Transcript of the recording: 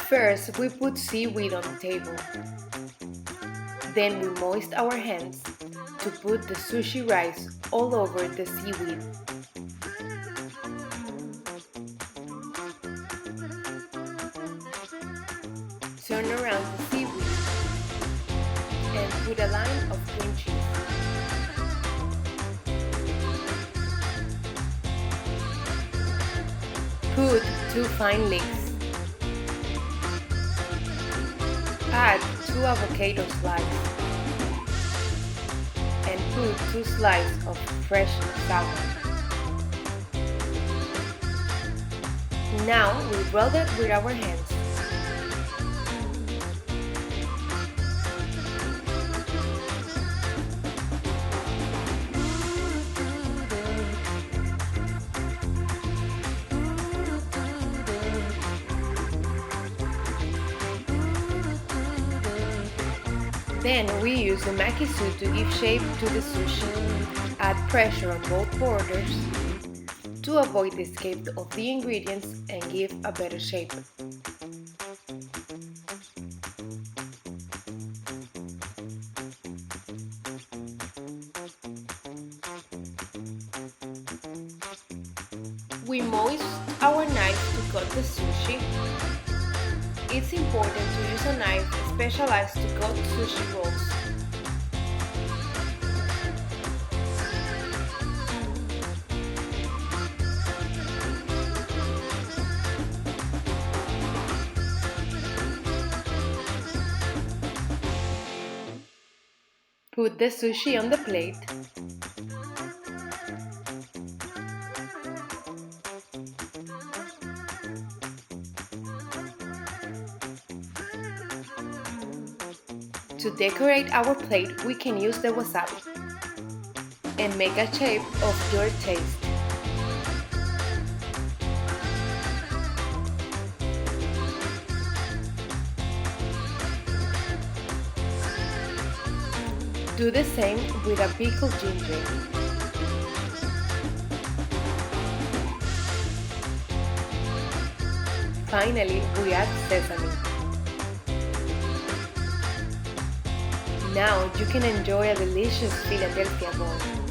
First, we put seaweed on the table. Then we moist our hands to put the sushi rice all over the seaweed. Turn around the seaweed and put a line of cream cheese. Put 2 fine leeks. Add 2 avocado slices and put 2 slices of fresh salmon. Now we roll that with our hands. Then we use the Makizu to give shape to the sushi. Add pressure on both borders to avoid the escape of the ingredients and give a better shape. We moist our knife to cut the sushi. It's important to use a knife specialized to cut sushi rolls. Put the sushi on the plate. To decorate our plate, we can use the wasabi and make a shape of your taste. Do the same with a pickled ginger. Finally, we add sesame. Now you can enjoy a delicious Philadelphia roll.